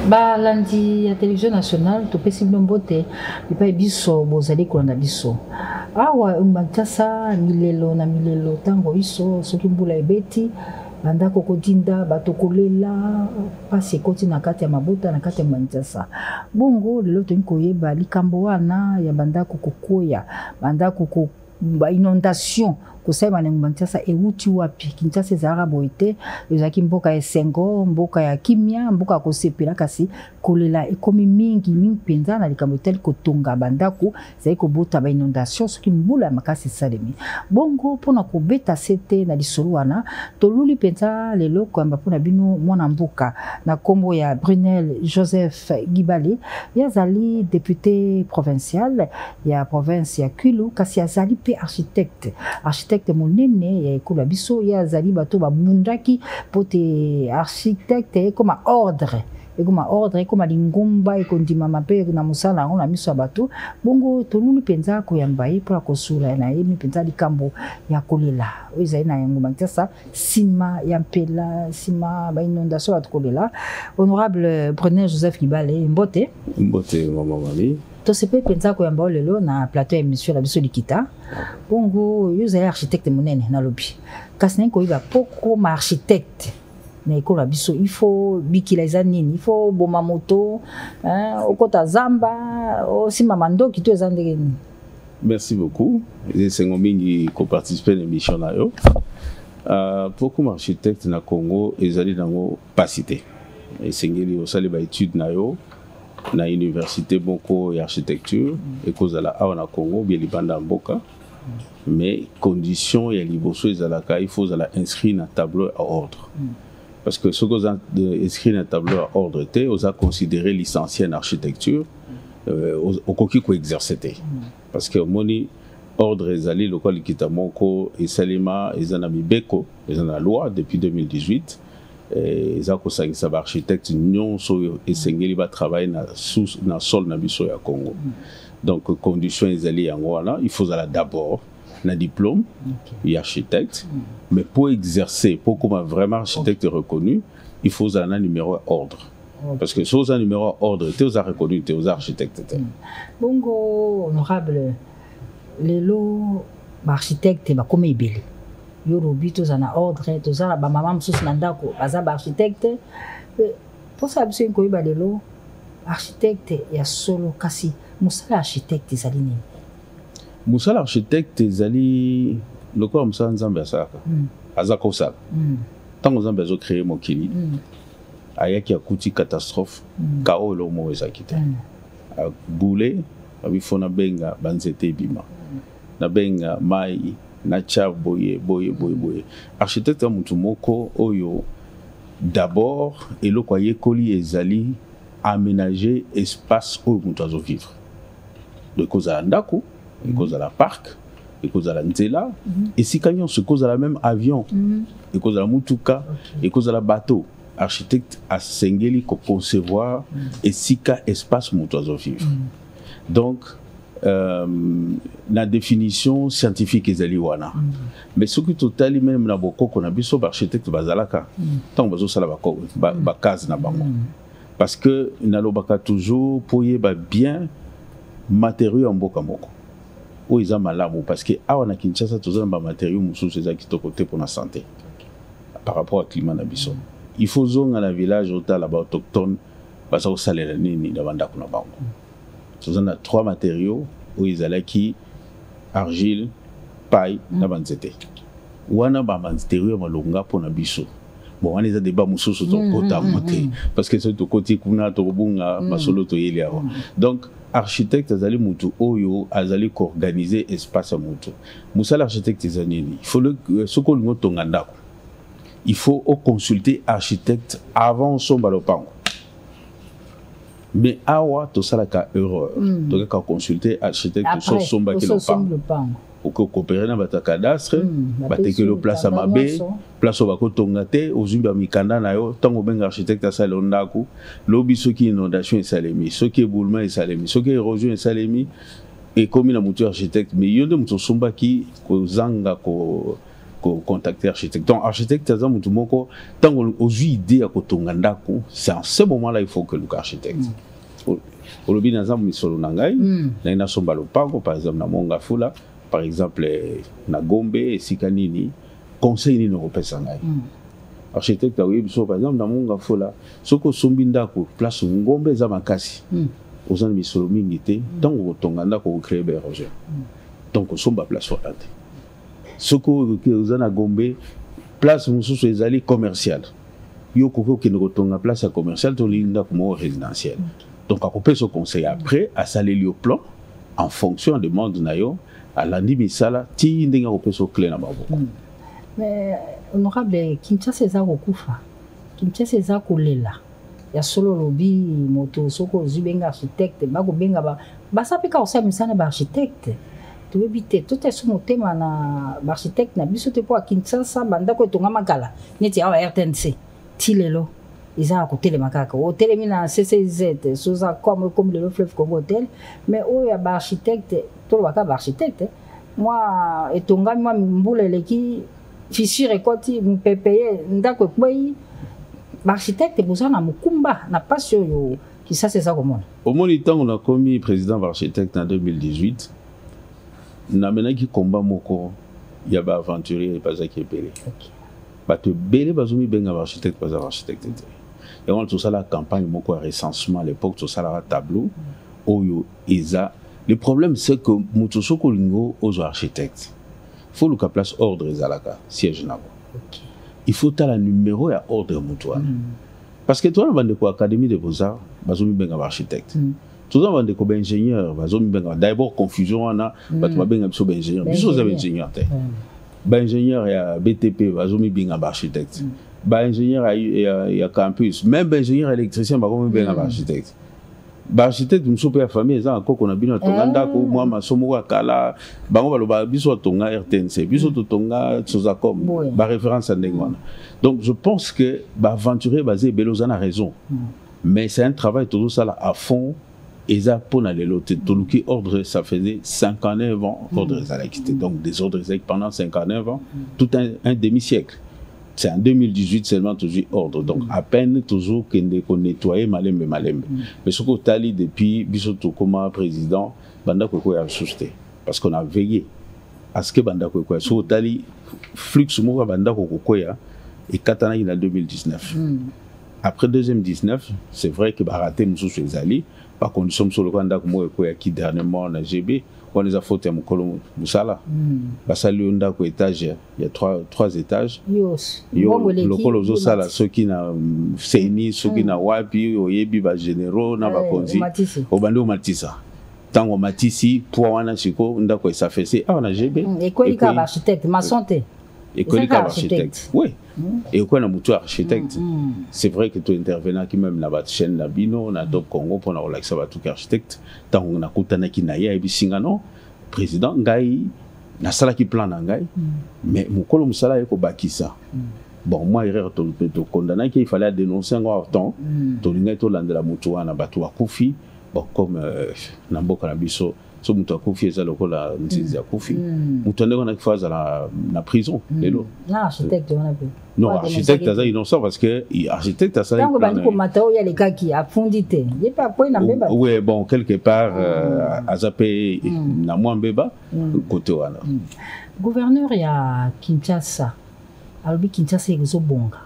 Bah lundi à télévision nationale to pesi mbote ipa biso bozali kolanda biso awa mbantasa milelo na milelo tango iso soki mbula ebeti banda kokodinda batokolela pasi ekoti na kati ya mabota na kati ya mbantasa bongo lelo toyi koyeba likambo wana ya banda kokokoya banda koko ba inondation kusema ni mbantasa euti wapi Kinshasa ezalaka boye te ezalaki mboka ya Sengo mboka ya kimia mboka kosepela kasi kolela ekomi mingi mpenza na likambo etali kotonga bandako ezali kobota ba inondation soki mbula ya makasi esalemi bongo mpona kobeta sete na lisolo wana toluli mpenza lelo koyamba mpona bino mwana mboka na kombo ya Brunel Joseph Gibale yazali député provincial ya province ya Kwilu kasi azali pe architecte monene ya ekolo biso ya zali bato babundaki pote architecte comme ordre comme lingomba ekondima mape na musala na miso bato bongo tolulu penza koyamba ye pour kosula na ye penza likambo ya kolela ezali na yango bantasa sima ya mpela sima ba inondation ya kolela honorable Brunel Joseph Gibale mbote mama mami to sepe penza koyamba lelo na plateau ya émission la biso likita bongo yozali architecte monene na lobi kasi na koyiba poko ma architecte na ekolo biso il faut bikila eza nini il faut boma moto okota zamba osima mandoki to eza ndenge nini. Merci beaucoup esengo mingi ko participer na émission na yo poko ma architecte na Congo ezali nango pasité esengeli osali ba étude na yo na université moko ya architecture ekozala awa na Congo bien libanda mboka mais condition ya liboso ezalaka il faut zala inscrit na tableau à ordre parce que ce que vous inscrit na tableau à ordre te oza considéré licencié en architecture au koki ko exercer parce que moni ordre ezali lokola likita moko esalema ezana mibeko ezana loi depuis 2018 eza kosangisa ba architecte nyonso esengeli ba travailler na sol na biso ya Congo donc condition ezali yango wana il faut d'abord un diplôme architecte mais pour exercer pour comme vraiment architecte reconnu il faut un numéro à ordre parce que si vous avez un numéro à ordre tu es reconnu tu es architecte bongo honorable lelo ba architecte ba comme ibele yorobi to zana ordre to zana ba mama msusu na ndako baza ba architecte pour ça biso ko iba lelo architecte ya solo kasi musala architecte ezali nini musala architecte ezali lokola musala nzambe asaka azaka osala ntango nzambe azo créer mokili ayaki akuti catastrophe kao lomo ezaki te bule abifona benga banzete ebima na benga mai na cha boye architecte ya mutu moko oyo d'abord eloko ayekoli ezali aménager espace oyo mutu azo vivre ekozala ndako ekozala parc ekozala nzela esika nyonso ekozala même avion ekozala mutuka ekozala bateau architecte asengeli ko concevoir esika espace mutu azo vivre donc la définition scientifique ezali wana mais ce que totali même na bokoko na biso ba architecte bazalaka tant bazo sala ba case na bango parce que nalobaka toujours poye ba bien matériaux en mboka moko o eza malamu parce que awa na Kinshasa tozana ba matériaux mususu eza kitoko te pour la santé par rapport au climat na biso il faut zonga na village otala ba autochtone baza kosalela nini na banda kuna bango tozana 3 matériaux o ezalaki argile paille na banzete wana ba matériaux malonga pona biso bon on eza débat mususu to kota moté parce que c'est to koti kuna to bunga masolo to yeli awa donc architecte azali mutu oyo azali ko organiser espace mutu musala architecte ezanini il faut le soko lingo tonga ndako il faut consulter architecte avant son balopango mais awa to salaka erreur donc ka consulter architecte so somba ki lopango ou que coopérer na bata cadastre bateke le place à mabe place ba ko tonga te ozumba mikanda na yo tango benga architecte asala ndako lobi soki inondation esalemi soki éboulement esalemi soki érosion esalemi et comme na mutu architecte mais yonde mutu somba ki ko zanga ko contacter architecte. Donc architecte aza mutu moko tango ozwi idée ya kotonga ndako, c'est en ce moment-là il faut que l'architecte olobi naza misolo na ngai na ina somba lopango par exemple na Monga Fula par exemple na Gombe esika nini conseil nini opesa ngai architecte awi biso par exemple na Monga Fula soko sombi ndako place ngombe za makasi ozana misolo mingi te tango kotonga ndako ko créer érosion donc somba place wana te soko ozana Gombe place mususu ezali commercial yo koko ki ngotonga place à commercial to linda comme résidentiel donc à couper ce conseil après à saler le plan en fonction de demande nayo à l'andi misala ti ndinga couper ce clé na maboko mais honorable Kinshasa eza kokufa Kinshasa eza kolela ya solo lobi moto soko zubenga architecte bako benga ba sapeka osamisa ba architecte tu ebite tout est sur motema na ba architecte na biso te po Kinshasa banda ko tonga makala neti awa RTNC tilelo ils ont côté les macaques hôtel mina CCZ soza comme le fleuve Congo hôtel mais où y a ba architecte tout le ba architecte moi et tonga moi mbule leki fissure et koti me payer ndako kwei ba architecte besoin na mukumba na passion yo qui ça c'est ça comment au moins le temps on a commis président architecte en 2018 na menaki combat moko ya ba aventurier pas qui belé bato belé bazumi benga architecte pas architecte et on tout ça la campagne moko recensement à l'époque tout ça la tableau oyo isa le problème c'est que mutosoko lingo aux architectes faut le place ordre ezalaka siège nabo il faut ta la numéro ya ordre mutoana parce que toi on va de quoi académie de beaux-arts bazumi benga architecte tout ça on va de quoi ingénieur bazumi benga d'abord confusion wana bato benga biso ingénieur biso za ingénieur te ingénieur ya BTP bazumi benga architecte ingénieur à campus même ingénieur électricien comme bien architecte architecte muso pe famille ça encore qu'on a bien tonga ko moi masomo kala bango baloba biso tonga RTNC biso tonga Sozacom ba référence à ndengwana donc je pense que aventurer basé Belozana a raison mais c'est un travail tout ça là à fond et ça pour aller l'autre toluki ordre ça faisait 59 ans ordre ça a quitté donc des ordres pendant 59 ans tout un demi-siècle. C'est en 2018 seulement toujours ordre. Donc, à peine toujours qu'on nettoie malembe. Mais ce qu'on a dit depuis, bisoto comme président, Banda Koko a sousté. Parce qu'on a veillé à ce que Banda Koko a sousté. Ce qu'on flux mouvement Banda Koko et Katana en 2019. Après 2019, c'est vrai que Baraté Moussou Zali, par condition sur le Banda Koko qui dernièrement en GB. On les a fait à Mokolo Moussala. Basali Onda ko étage, il y a trois étages. Yo lokolo zo sala ceux qui na seni, ceux qui na wapi, oyebi ba généraux na ba konzi. Obando matisa. Tango matisi pour wana siko ndako ça fait c'est on a GB. Et quoi il architecte, maçon te. Et quoi il architecte. Oui. Et quoi na mutu architecte. C'est vrai que tu intervenant qui même na ba chaîne na bino na Top Congo pour na relaxer ba tout architecte. Tango na kutana ki na ya ebisinga non président ngai na sala ki plan na ngai mais mukolo musala yeko bakisa. Bon moi erreur to condamner qu'il fallait dénoncer en temps to linga to landela mutu wana batu akufi bon comme na mboka na biso so mutu akufi eza lokola ntizi akufi mutu ndeko na kifaza na prison lelo na architecte on a vu non architecte aza innocent parce que architecte a ça donc bandi ko matao ya les cas qui a fondité il pas quoi na mbeba oui bon quelque part azape na moi mbeba côté wana gouverneur ya Kinshasa alobi Kinshasa ezobonga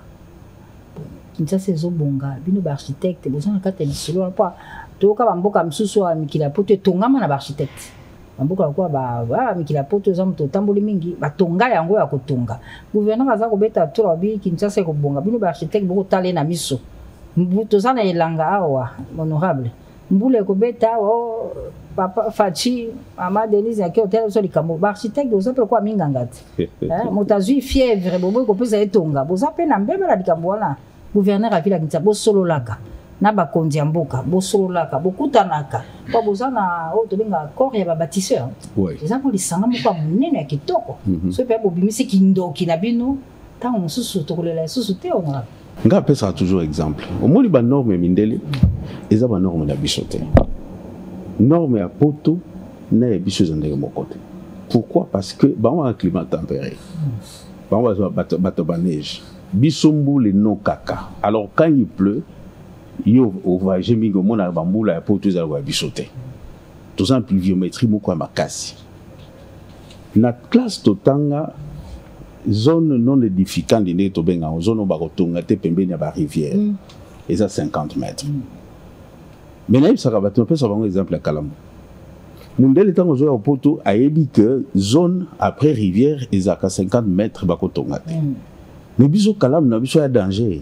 Kinshasa ezobonga bino ba architecte bozana kata lisolo pa toka bamboka msusu wa mikila poto tongama na ba architecte bamboka kwa ba mikila poto za mto tamboli mingi batonga yango ya kotonga gouverneur aza kobeta to bi Kinshasa ekobonga bino ba architecte boko tale na miso mbuto zana elanga awa honorable mbule kobeta o papa Fachi mama Denise ya hotel so likambo ba architecte ozape kwa mingangati motazui fièvre bobo ko pesa etonga bozape na mbeba la likambo wana gouverneur avila Kinshasa bo solo laka na bakonzi ya mboka bosololaka bokutanaka po bozana o tobenga corps ya ba bâtisseur eza ko lisanga moko munene ya kitoko so pe bobimisi kindoki na bino tango mususu tokolela susu te ona nga pesa toujours exemple au moins ba norme mindele eza ba norme na biso te norme ya poto na ya biso zandeke mokote pourquoi parce que ba un climat tempéré neige. Bisombo le no kaka. Alors quand il pleut, yo voyage mingo mona bambula pour tous aller bisoter. Tout ça en pluviométrie moko makasi. Na classe totanga zone non édificante de to benga zone ba kotonga te pembeni ba rivière. Et ça 50 mètres. Mais naïf ça va te faire un exemple à Kalambo. Mundele tango zo poto a dit que zone après rivière ils a 50 mètres ba kotonga te. Mais biso Kalam na biso ya danger.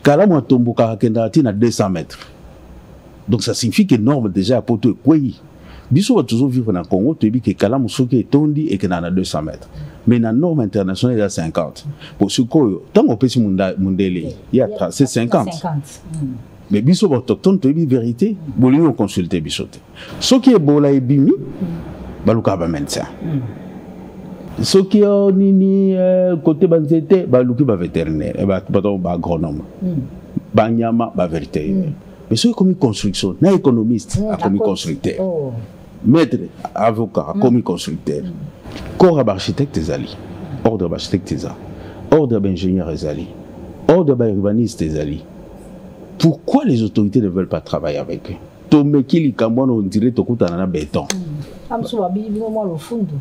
Kalam a tombo karakenda na 200 mètres. Donc ça signifie que norme déjà à poto quoi. Biso va toujours vivre dans Congo, tu dis que Kalam soki est tondi et que na 200 mètres. Mais la norme internationale est à 50. Pour ce que tant qu'on peut se mundele, il y a c'est 50. Mais biso autochtone to bi vérité, bolingo consulter bisote. Ce qui est bola et bimi, baluka ba médecin. Ce qui est nini côté banzete, baluki ba vétérinaire, et ba agronome. Banyama ba vétérinaire. Mais ce qui est comme construction, na économiste a comme constructeur. Maître avocat a comme constructeur. Corps d'architecte ezali, ordre d'architecte ezali, ordre d'ingénieur ezali, ordre d'urbaniste ezali. Pourquoi les autorités ne veulent pas travailler avec eux? Tomeki likambo on dirait tokutana na béton. Amso babi bino le fundo.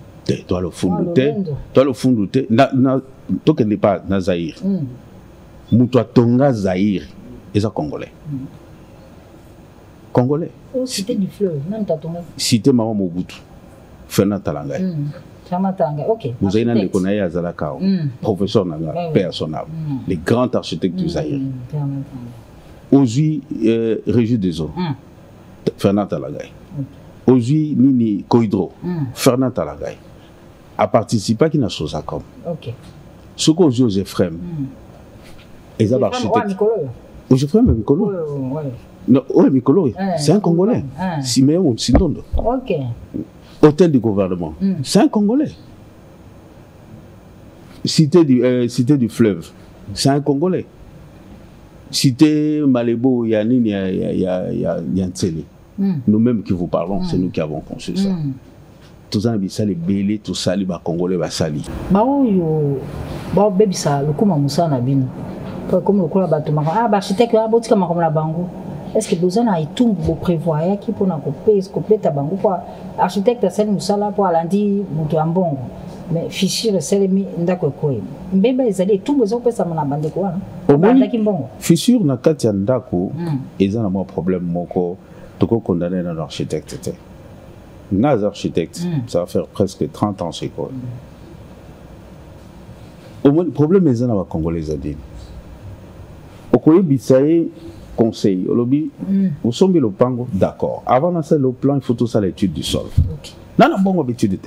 Toi le fundo te, toi le fundo te, na tokende pas na Zaïre. Muto tonga Zaïre, eza congolais. Congolais. Oh, cité du fleuve, même tatonga. Cité Mama Mobutu. Fernand Talangay. Ok. Vous avez un économie à Zalakao, professeur Nanga, personnel, les grands architectes du Zaïre. Aujourd'hui, Régie des eaux, Fernand Talangay. Aujourd'hui, Nini Koidro, Fernand Talangay. A participé à qui n'a chose à comme. Ok. Ce qu'on dit aux Ephraim, les architectes. Aux Ephraim, mais Mikolo. Non, oui, Mikolo, c'est un Congolais. Siméon Sindondo. Ok. Hôtel du gouvernement, c'est un Congolais. Cité du fleuve, c'est un Congolais. Cité Malébo, il y a Ntsele. Nous-mêmes qui vous parlons, c'est nous qui avons conçu ça. Tout ça, c'est les bélés, tout ça, les Congolais, les sali. Ça, le coup, Moussa Nabin. Comme le coup, l'architecte, comme la bango. Est-ce que besoin a tout pour prévoir qui pour compléter ta banque quoi architecte c'est musala pour lundi mutu ambongo mais fichier c'est mi ndako quoi mbeba ezali tout besoin pour ça na bande quoi bande ki mbongo fichier na kati ya ndako eza na mo problème moko toko condamner un architecte nas architecte ça va faire presque 30 ans c'est quoi au moins problème eza na ba congolais adine okoyi bisaye conseil, vous sommes le pango, d'accord. Avant de faire le plan, il faut tout ça l'étude du sol. Non, bon, étude.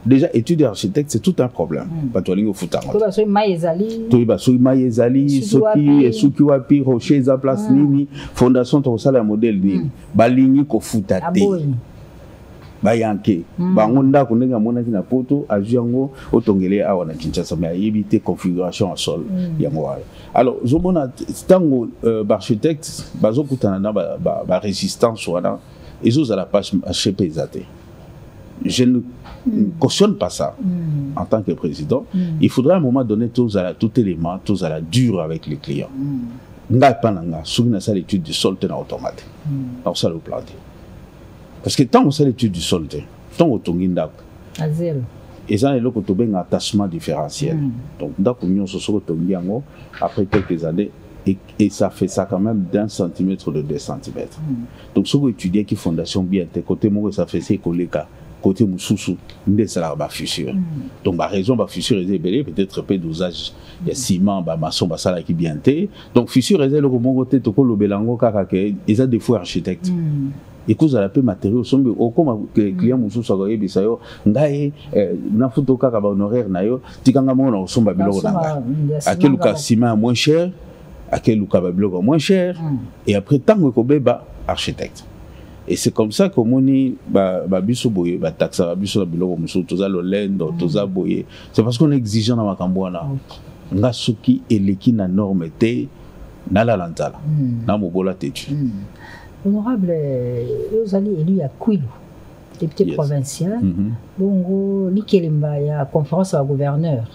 Déjà, étude d'architecte, c'est tout un problème. Pas toi, il faut tout. Souki wapi, rocher, za place nini, fondation, tout ça, la modèle nini, baligni ko futate. Bayanke, bangonda kunenga mona kina poto, ajuango, otongele awa na Kinshasa, mais éviter configuration en sol. Alors, je mona tango architecte, bazo kutana ba résistance wana, ezo la page HP zate. Je ne cautionne pas ça en tant que président. Il faudra à un moment donné tout élément, tout à la dure avec les clients. Nga pananga, souvena ça l'étude du sol tena automate. Alors ça le planter. Parce que tant on sait l'étude du sol, tant on tongi ndako. À zéro. Et ça, il y a un attachement différentiel. Donc, ndako on se tongi yango après quelques années et ça fait ça quand même d'1 centimètre de 2 centimètres. Donc, si vous étudiez qui fondation bien, côté moi ça fait c'est koleka, côté mususu, ndé ça la ba fissure. Donc, la raison ba fissure est belé peut-être peu dosage. Il y a ciment, ba maçon, ba ça là qui bien té. Donc, fissure est le bon côté toko lo belango kaka ke, ils a des fois architectes. Et cause à la paix matériaux sont comme les clients musu sogoye bisayo ngai na photo kaka ba honoraire na yo tikanga mo na somba biloko nanga à quel cas ciment moins cher à quel cas biloko moins cher et après tango ko beba architecte et c'est comme ça que moni ba biso boye ba taxa ba biso biloko musu toza lo lendo toza boye c'est parce qu'on est exigeant na makambo wana nga soki eleki na norme te na la lantala na mobola tetu. Honorable, vous allez élu à Kwilu, député provincial. Bongo, Likelemba, il y a conférence à gouverneur.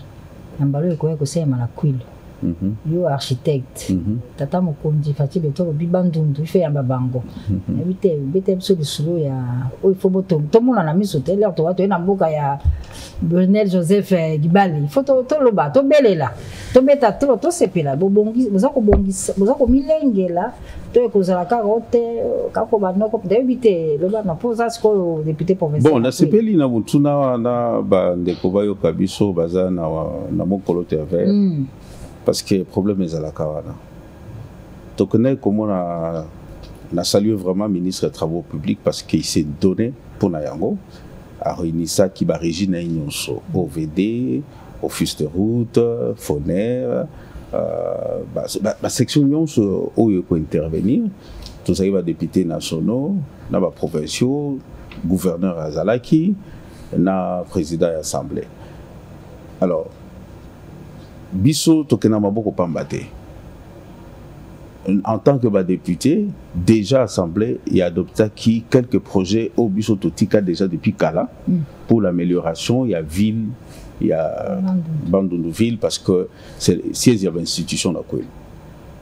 Nambalo ekoya kosema na kwilo. Yo architecte. Tata mokonzi fati beto bibandundu ife ya babango. Bite biso lisulu ya o ifo boto tomona na miso tele to wato na mboka ya Bernard Joseph Gibali. Il faut to loba to belela. To beta to sepela bobongi bozako bongisa bozako milengela to ekozala karote kako banoko debite loba na posa sko député provincial. Bon, na sepeli na mutuna na ba ndeko bayo kabiso baza na mokolo te vert. Parce que le problème est à la Kawana. Donc, on a salué vraiment le ministre des Travaux publics parce qu'il s'est donné pour Nayango à réunir ça qui va régir OVD, Office de route, Foner, la section où il peut intervenir. Tout ça, il va députés nationaux, provinciaux, gouverneur Azalaki, président de l'Assemblée. Alors, biso tokena maboko pambate. En tant que député, déjà assemblée, il a adopté quelques projets au biso totika déjà depuis Kala pour l'amélioration. Il y a ville, il y a Bandundu ville parce que c'est siège de l'institution de Kwil.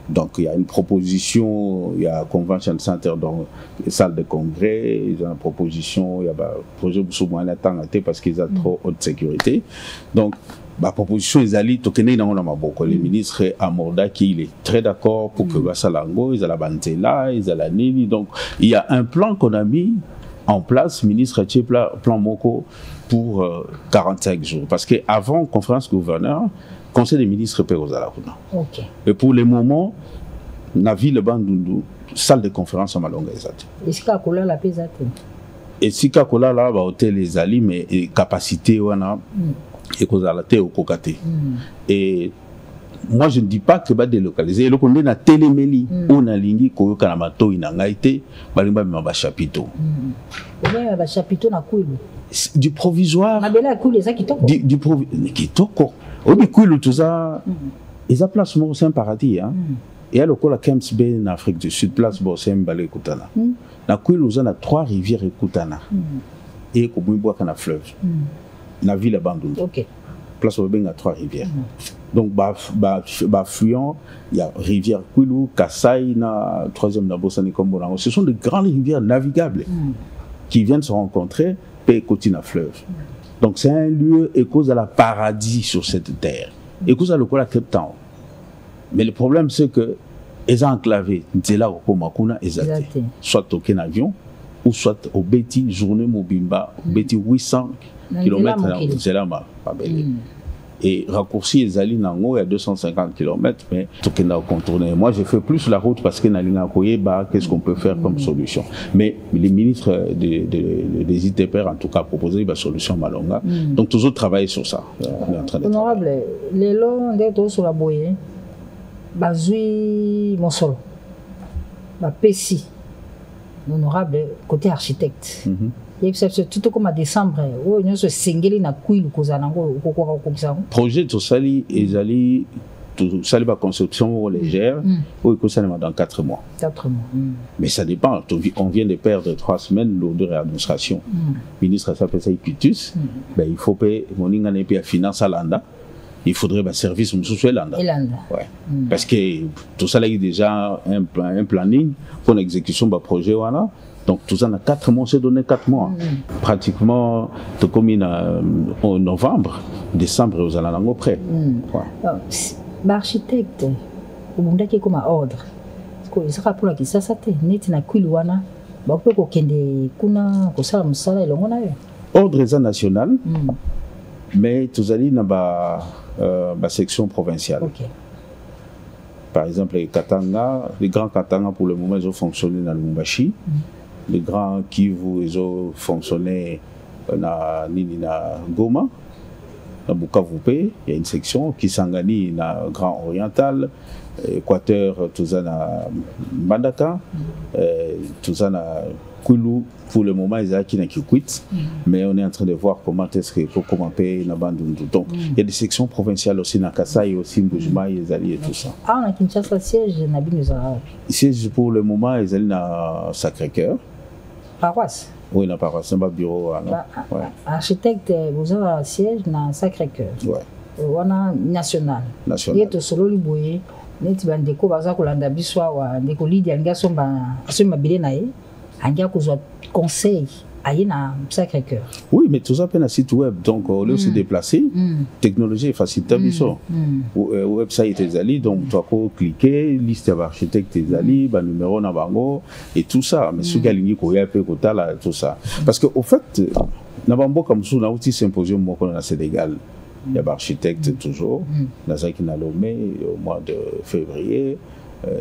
Donc il y a une proposition, il y a convention center dans la salle de congrès, il y a une proposition, il y a un projet parce qu'ils ont trop haute sécurité. Donc la proposition est allée, le ministre Amorda qui il est très d'accord pour que Bassalango, ils ont la Bantela, ils ont la Nini. Donc il y a un plan qu'on a mis en place, ministre Tchepla, plan Moko, pour 45 jours. Parce qu'avant conférence gouverneur, conseil des ministres Perozala. Okay. Et pour le moment, la ville Bandundu, salle de conférence à Malonga Ezate. Est-ce qu'il y a la pesate? Et si il y a là, hôtel les Ali, mais capacité, et au Kokate. Et moi je ne dis pas que va délocaliser. Le qu'on est na téléméli, on a lingi koyo kanamato inangaite, balimba mamba chapiteau. Ba chapiteau na kuilu. Du provisoire. Mabela kuilu ça qui toko. Du provisoire qui toko. Obi kuilu tout ça. Ils a place mon c'est un paradis hein. Et à l'école à Kemps Bay en Afrique du Sud, place Bossem Balé Koutana. Na kuilu on a 3 rivières et Koutana. Et Kobuiboa kana fleuve. La ville abandonnée. Okay. Place où il y a 3 rivières. Donc, affluent, il y a rivière Kwilu, Kassai, na 3e Nabosani Komborango. Ce sont de grandes rivières navigables qui viennent se rencontrer et continuent à fleuve. Donc, c'est un lieu et cause à la paradis sur cette terre. Et cause à le Cape Town. Mais le problème, c'est que les enclavés, c'est là où Makuna est soit au avion ou soit au Betty, journée Mobimba, Betty 800 kilomètres dans Zelama. Et raccourci les alliés Nango, il y a 250 km, mais tout est contourné. Moi, j'ai fait plus la route parce que Nalina Koyeba, qu'est-ce qu'on peut faire comme solution? Mais les ministres des ITPR, en tout cas, proposé une solution Malonga. Donc, toujours travailler sur ça. Honorable, les longs d'être sur la boye, Bazoui Monsolo, Pessi, honorable, côté architecte. Tout comme à décembre, on se singeli na kuilu kozanango kokora kokisa. Projet to sali ezali to sali ba conception légère ou que ça dans 4 mois. 4 mois. Mais ça dépend, on vient de perdre 3 semaines lors de réadministration. Ministre s'appelle ça Iquitus, ben il faut payer moninga ne paye finance à l'anda. Il faudrait un service monsieur Landa. Ouais. Parce que tout ça là il déjà un planning pour l'exécution de projet voilà. Donc tout ça, on a 4 mois, c'est donné 4 mois. Pratiquement, tout comme en novembre, décembre, aux alentours près. L'architecte, au monde qui est comme un ordre. Parce que ça pour la qui ça c'est net na kuiluana, bah peut qu'on kende kuna kosa musala et l'on a eu. Ordre national, mais tout ça na ba section provinciale. Okay. Par exemple, les Katanga, les grands Katanga pour le moment ils ont fonctionné dans le Lumbashi. Les grands Kivu, ils ont fonctionné na Goma, na Bukavu, il y a une section qui s'engage na Grand Oriental, Équateur, tout ça na Mbandaka, tout ça na Kulu. Pour le moment, ils ont qui n'a Kikwit, mais on est en train de voir comment est-ce que comment payer na Bandundu. Donc, il y a des sections provinciales aussi na Kassai, aussi Mbujima, ils allaient et tout ça. Ah, on a Kinshasa siège na Binuzara. Siège pour le moment, ils allaient na Sacré-Cœur. Paroisse. Oui, la paroisse, c'est un bureau. Architecte, vous avez un siège dans Sacré-Cœur. Ouais. wana national ye to solo liboye neti bandeko baza kolanda biso awa ndeko Lydia alingi asomba mabele na ye angi akozwa conseil aye na Sacré-Cœur. Oui, mais tout ça peine à site web, donc au lieu de se déplacer, technologie est facile tabiso. Website est ali, donc tu peux cliquer, liste d'architectes est ali, numéro na bango et tout ça. Mais ce qui ko ya pe ko tala tout ça. Parce que au fait, na bambo comme ça na outil symposium mo ko na Sénégal. Il y a architecte toujours, Nazaki na Lomé au mois de février,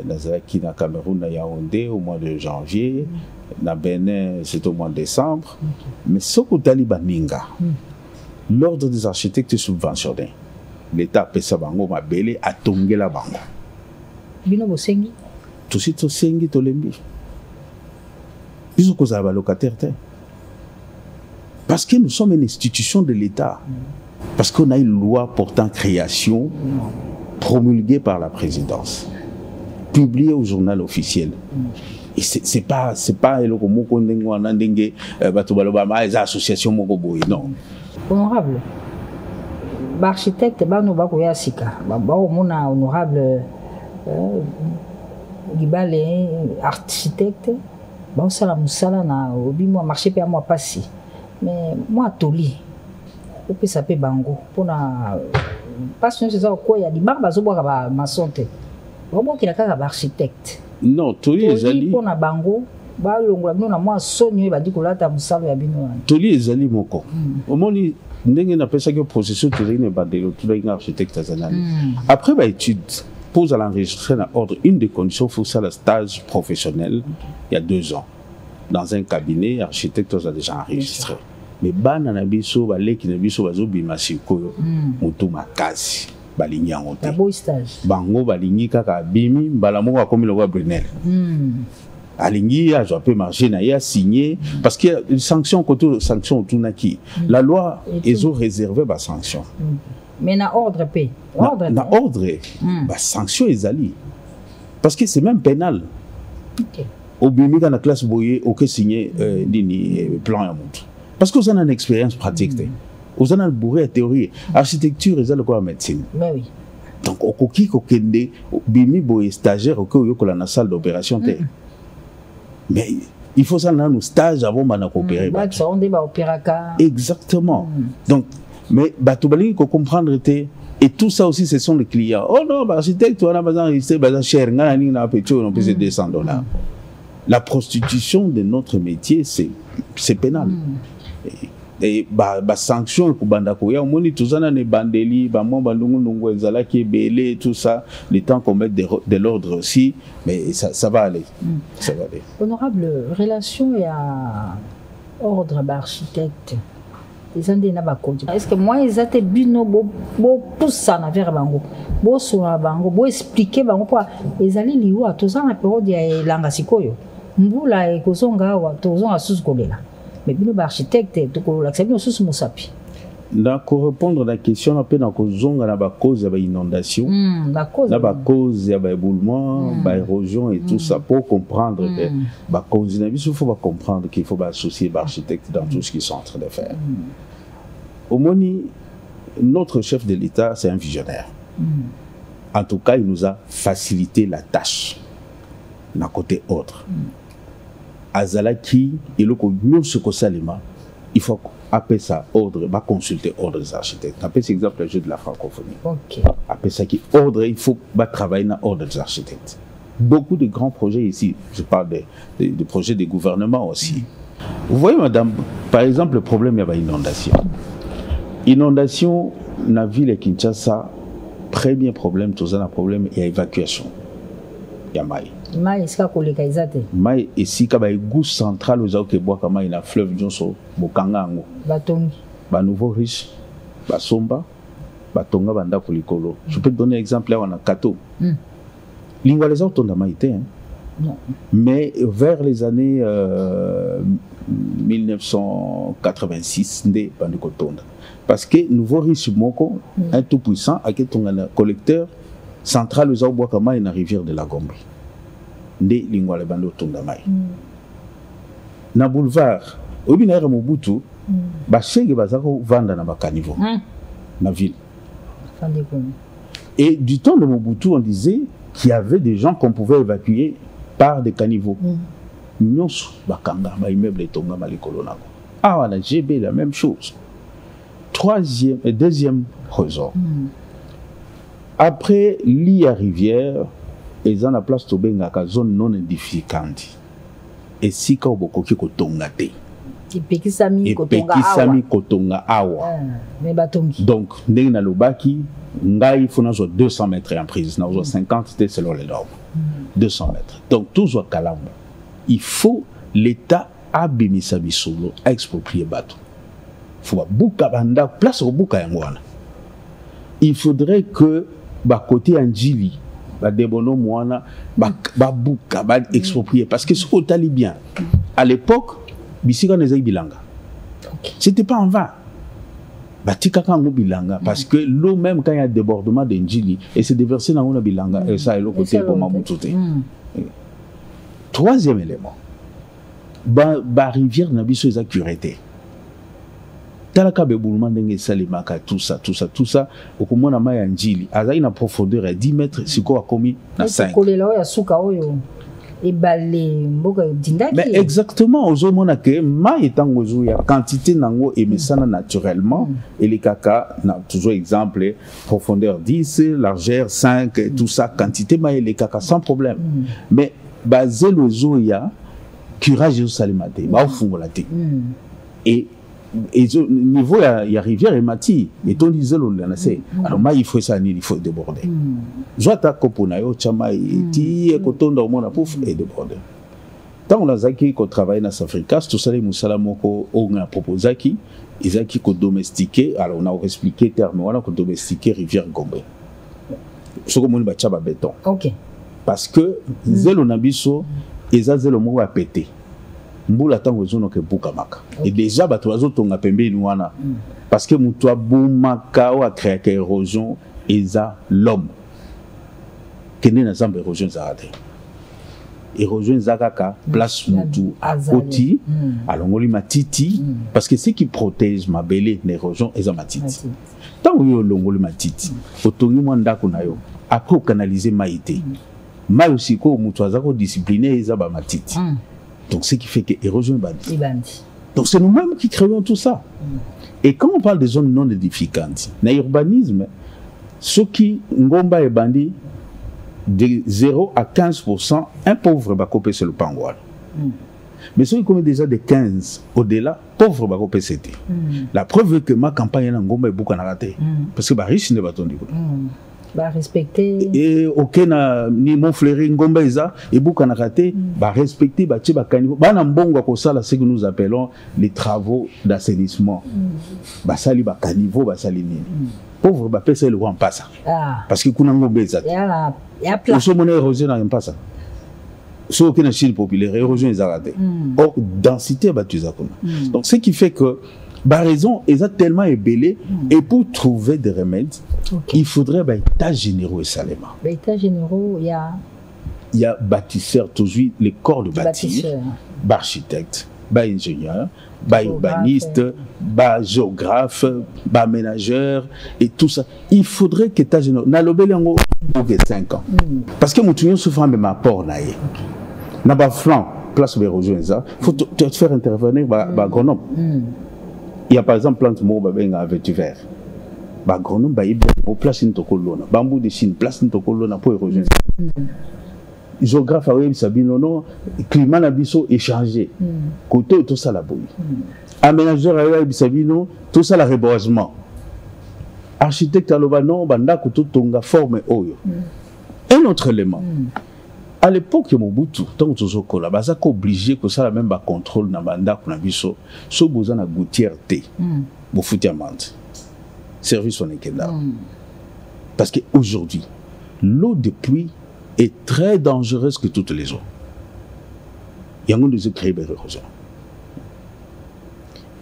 Nazaki na Cameroun na Yaoundé au mois de janvier, na Bénin c'est au mois de décembre. Mais ce que Taliban Ninga, l'ordre des architectes est subventionné. L'État appelle ça bango mabele a tongé la bango. Bino bosengi. Tout si to sengi to lembi. Biso ko za ba locataire te. Parce que nous sommes une institution de l'État. Parce qu'on a une loi portant création promulguée par la présidence, publiée au journal officiel. Et c'est pas le moko ndenge na ndenge bato baloba ma association moko boy non. Honorable architecte bano bako ya sika ba mona honorable Gibale architecte ba sala musala na obi mo marché pe moi passi mais moi toli ope sape bango pona passion c'est ça quoi ya di barba zo boka ba masonte robo ki la kaka ba architecte non toli ezali pona bango ba longola bino na moi sonyo ba di kolata musalo ya bino toli ezali moko omoni ndenge na pesa que processus toli ne bandelo toli architecte azanani après ba étude pose à l'enregistrer dans ordre une des conditions faut ça le stage professionnel il y a 2 ans dans un cabinet architecte a déjà enregistré. Mais bana na biso baleki na biso bazobi masikoyo mutu makasi balingi yango te bango balingi kaka bimi mbala moko akomi lokwa Brunel alingi azwa pe marché na ya signé parce que une sanction koto sanction tunaki la loi ezo réservé ba sanction mais na ordre pe na ordre ba sanction ezali parce que c'est même pénal. OK obimi kana classe boye OK signé dini plan ya mutu. Parce que vous avez une expérience pratique, vous avez une bourrée de théorie. Architecture, vous avez quoi médecine. Mais oui. Donc, au coquille, au kende, au bimi, boy stagiaire, au coquille, au la salle d'opération. Mais il faut ça dans nos stages avant de coopérer. Exactement. Donc, mais batubali, qu'on comprendre et tout ça aussi, ce sont les clients. Oh non, architecte, on a besoin de rester cher, on a besoin de $200. La prostitution de notre métier, c'est pénal. Et sanction pour bandako ya moni tuzana ne bandeli ba mo bandungu ndungu ezala ki belé tout ça le temps qu'on mette de l'ordre aussi mais ça va aller ça va aller. Honorable relation ya ordre d'architecte les andé na ba konti est-ce que moi ils étaient bino bo poussa na vers bango bo so bango bo expliquer bango pour ezali liwa tuzana période ya langa sikoyo mbula ekozonga wa tozonga susu kolela. Mais bien l'architecte, pour répondre à la question, on a cause de l'inondation, la cause de l'éboulement, de l'érosion et tout ça. Pour comprendre la cause, il faut comprendre qu'il faut associer l'architecte dans tout ce qu'ils sont en train de faire. Au moins, notre chef de l'État, c'est un visionnaire. En tout cas, il nous a facilité la tâche d'un côté autre. Azalaki et le nous ce que salima il faut appeler ça ordre va consulter ordre des architectes appelle cet exemple le jeu de la francophonie. OK appelle ça qui ordre il faut travailler dans ordre des architectes. Beaucoup de grands projets ici je parle de projets de gouvernement aussi. Vous voyez madame par exemple le problème il y a inondation dans la ville de Kinshasa premier problème tout ça un problème il y a évacuation il y a maï mai esika ba égout central aux autres bois comme il a fleuve Jonso Bokangango batongi ba nouveau riche ba somba batonga banda kulikolo. Je peux te donner l'exemple là on a Kato lingwa les autres on a été non mais vers les années 1986 ndé bandi kotonda parce que nouveau riche moko un tout puissant a que ton collecteur central aux autres bois comme il a rivière de la Gombe nde lingwa le bando tonda mai na boulevard obi na Mobutu ba chenge bazako vanda na bakanivo na ville Et du temps de Mobutu, on disait qu'il y avait des gens qu'on pouvait évacuer par des caniveaux. Nyonso bakanga ba immeuble etonga malikolo nako. Ah on a GB la même chose. Troisième et deuxième raison. Après l'Ia Rivière, ils ont la place to bengaka zone non édificante. Et si ka obokoki kotonga te. Epekisami kotonga awa. Mais batongi. Donc ndenge na lobaki ngai fona zo 200 mètres en prise, na zo 50 te selon les normes. 200 mètres. Donc toujours kalamba. Il faut l'État abimisa bisolo à exproprier bateau. Faut buka banda place au buka yangwana. Il faudrait que ba côté Anjili ba debono mwana ba buka ba exproprier parce que ce qu'on t'a bien. À l'époque bisika nezai bilanga. C'était pas en vain. Batika kango bilanga parce que l'eau même quand il y a débordement d'Anjili et c'est déversé dans una bilanga et ça est l'autre côté pour Mamututé. Troisième élément, ba rivière na biso eza cureté. Talaka beboulman ndenge salimaka tout ça. Okomona ma ya Njili, azali na profondeur à 10 mètres, siko akomi na 5. Kolela ya suka oyo. Ebale mboka dindaki. Mais exactement, ozomona ke ma etango zo ya quantité nango emesana naturellement et les kaka na toujours exemple profondeur 10, largeur 5, tout ça quantité ma les kaka sans problème. Mais basé le zo ya curage au salimate ba ofungola te et niveau ya rivière et mati et ton disait le lancer alors ma il faut ça il faut déborder joata kopona yo chama ti kotonda au mona pouf et déborder tant on a zaki ko travailler na Africa tout ça les musala moko on a proposé qui izaki ko domestiquer alors on a expliqué terme on a ko domestiquer rivière Gombe ce que mon ba chaba béton. OK. Parce que zelo nabiso eza zelo mo a pété mbula tango zono ke bukamaka et déjà bato bazotonga pembeni wana parce que mutu abumaka o a créé que érosion eza l'homme kene na zamba érosion zarate érosion zakaka place mutu akoti alongoli matiti parce que ce qui protège mabele l'érosion eza matiti tango yo longoli matiti otongi mwa ndako na yo après canaliser maïté mais aussi ko mutu azako discipliné eza ba matiti. Donc ce qui fait que érosion bandi. Donc c'est nous-mêmes qui créons tout ça. Et quand on parle des zones non édificantes, dans l'urbanisme, ce qui ngomba et bandi de 0 à 15%, un pauvre va copier sur le pangoual. Mais ceux qui commettent déjà de 15 au-delà, pauvre va copier c'était. La preuve est que ma campagne est ngomba et beaucoup en raté. Parce que bah riche ne va pas tomber. Bah respecter et aucun ni mon fleury ngomba eza et beaucoup na raté bah respecter bah tcheba kanivo bah na mbongo ko sala ce que nous appelons les travaux d'assainissement bah sali bah kanivo bah sali nini pauvre bah pesa le roi passa parce que kuna ngomba eza ya plat so mon érosion na passa so aucun Chine populaire érosion eza raté or densité bah tu zakona donc ce qui fait que bah raison est tellement ébellé et pour trouver des remèdes il faudrait bah état généraux et saléma. État généraux il y a bâtisseurs toujours les corps de bâtir, bah architecte, bah ingénieur, bah urbaniste, bah géographe, bah aménageur et tout ça. Il faudrait que état généraux na lobeli ngo pour 5 ans. Parce que mutunyo souffrant de ma port naie. Na ba flanc place d'érosion ça, faut te faire intervenir bah agronome. Il y a par exemple plante mo ba benga avec vert. Ba agronome ba ibe au place ntokolona, bambou de Chine place ntokolona pour érosion. Géographe a sabino non, climat na biso échangé. Côté tout ça la boue. Aménageur a sabino tout ça la reboisement. Architecte aloba non banda ko to tonga forme oyo. Un autre élément. À l'époque de Mobutu, tant que tu as là, obligé que ça la même contrôle na mandat qu'on a biso, so besoin na gouttière té, bo fouti amende. Service on est là. Parce que aujourd'hui, l'eau de pluie est très dangereuse que toutes les eaux. Il y a un de créer des érosions.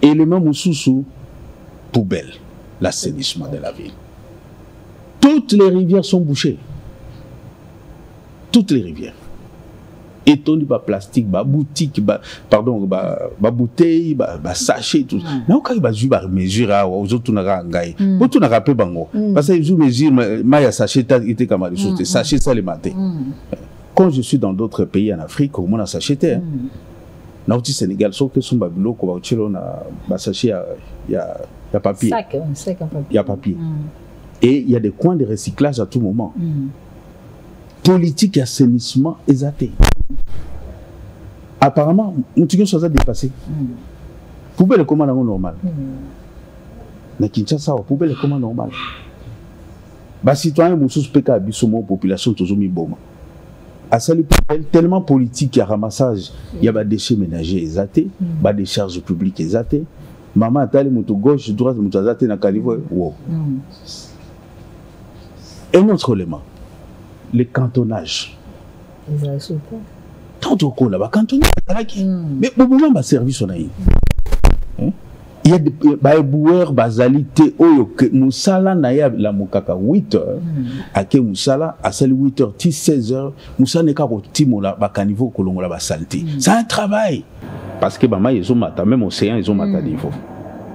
Élément moussoussou, poubelle, l'assainissement de la ville. Toutes les rivières sont bouchées. Toutes les rivières. etondi ba plastique ba boutique ba pardon ba bouteille ba sachet tout na okai ba ju ba mesure awa ozotunaka ngai otunaka pe bango parce que ju mesure ma ya sachet était comme des choses sachet ça les maté quand je suis dans d'autres pays en Afrique au moins sachet na au Sénégal sauf que son babilo ko ba utilo na ba sachet ya papier sac en papier il y a papier et il y a des coins de recyclage à tout moment politique assainissement exaté. Apparemment, nous avons chose à dépasser. Pouvez le comment normal. Na Kinshasa, pouvez le comment normal. Bah citoyens, vous suspectez abusement population toujours mis bon. À salut tellement politique, il y a ramassage, il y a des déchets ménagers exatés, des décharges publiques exatées. Maman a talé moto gauche, droite, moto exaté na calibre. Wow. Un autre élément. Le cantonnage. Tant qu'on là-bas, cantonnage, mais au moment où service on a eu, il y a des boueurs, basalité, Moussala n'a la moukaka 8 heures, à que Moussala a sali 8 heures, 16 heures, Moussala n'est qu'à timola, bakanivo, kolongola, basalté. C'est un travail. Parce que Bama, ils ont matin, même océan, ils ont matin niveau.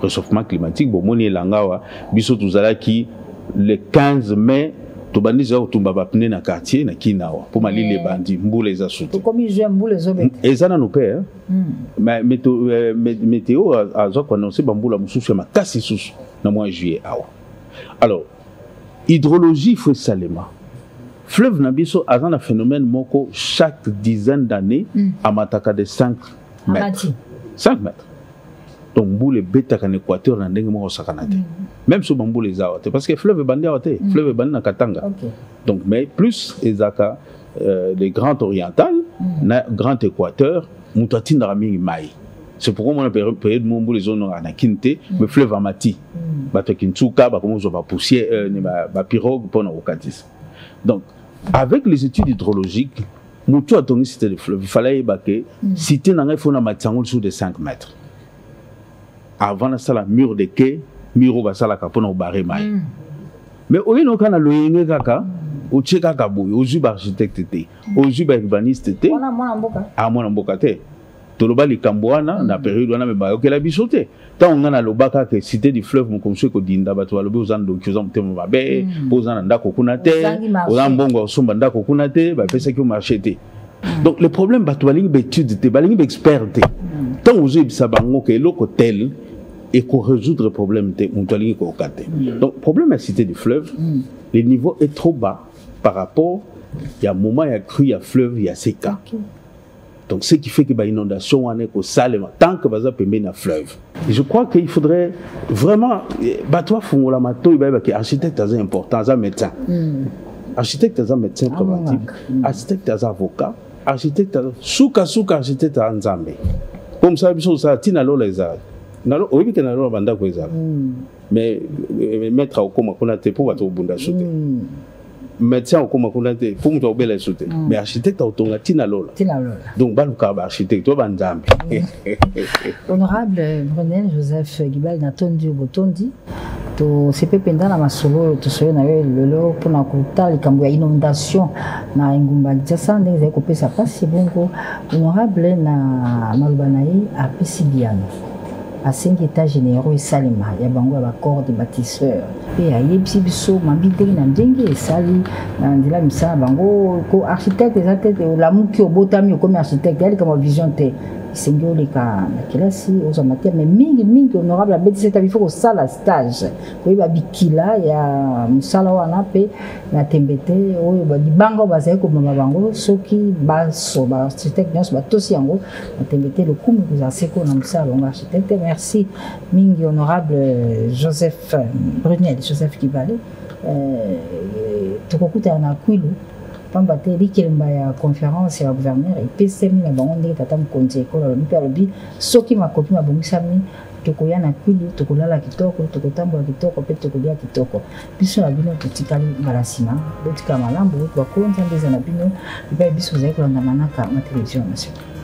Réchauffement climatique, bon, moni langawa, biso tuzala qui, le 15 mai, tobandi za otumba ba pne na quartier na kinawa pour mali les bandits mbula eza soute comme ils jouent mbula zobe ezana no père mais météo a zo annoncer bambula mususu ma kasi susu na mois juillet awa alors hydrologie faut salema fleuve na biso azana phénomène moko chaque dizaine d'années à mataka de 5 mètres 5 mètres donc boule bêta kan équateur na ndenge moko sakanate même sur bamboule les aote parce que fleuve bandi aote fleuve bandi na katanga donc mais plus ezaka les grands orientales na grand équateur mutatinda ramingi mai c'est pourquoi on a période momboule zone na kinte mais fleuve amati bato kintuka ba comme ba poussière ba pirogue pour na okatis donc avec les études hydrologiques mutu atongi cité de fleuve il fallait que cité na ngai fona matsango sous de 5 mètres avant ça la mur de quai miro basala kapona obare mai mais oyino kana loyenge kaka oche kaka boy ozu ba architecte te ozu ba urbaniste te mwana mboka te toloba likambo wana na période wana me ba okela bisote ta ngana lobaka ke cité du fleuve mo komso ko dinda bato balobi ozana donc ozana mutemo mabe ozana ndako kuna te ozana mbongo osomba ndako kuna te ba pesa ki au marché te donc le problème bato balingi ba étude te balingi ba expert te tant ozu bisa bango ke loko tel et qu'on résoudre le problème de Montalier. Donc, le problème à la cité du fleuve, le niveau est trop bas par rapport, il y a un moment, il y a cru, il y a fleuve, il y a séca. Donc, ce qui fait que l'inondation, on est au salé, tant que ça peut mener à fleuve. Et je crois qu'il faudrait vraiment, toi, architecte est important, c'est un médecin. Architecte est un médecin préventif, architecte est un avocat, architecte est un architecte en Zambie. Comme ça, ça, tina les arts. Nalo oyebi ke nalo banda ko ezala mais mettre au koma kuna te pour bato bunda soute médecin au koma kuna te pour muto obela soute mais architecte autonga tina lola donc baluka ba architecte ba nzambe honorable Brunel Joseph Gibal Natondi Botondi to sepe penda na masolo to soyo na yo lelo pona kuta likambo ya inondation na ngumba Kinshasa ndenge ko pesa pasi bongo honorable na malubanayi a pesibiano à 5 états généraux et salima ya bango ya corps de bâtisseurs et à yebisi biso mabideli na ndenge sali na ndila misala bango ko architecte za tete la muki obotami comme architecte yali comme vision te sengo le ka na kelasi ozo matière mais mingi honorable a bêtise ta il faut ça la stage ko ba bikila ya musala wana pe na tembete oyo ba dibango ba sai ko mama bango soki ba so ba architecte nyos ba tosi yango na tembete le kumu za seko na musala on architecte merci mingi honorable Joseph Brunel Joseph Kibale tokokuta na kwilu pamba te likelmba ya conférence ya gouverneur epesemi na bango ndenge tata mokonzi ekolo alobi mpe alobi soki makopi mabongisami tokoya na kwili tokolala kitoko tokotambola kitoko mpe tokolia kitoko biso na bino totikali mbala nsima botika malamu bakonza ndeza na bino epai biso ozali kolanda manaka na télévision nationale.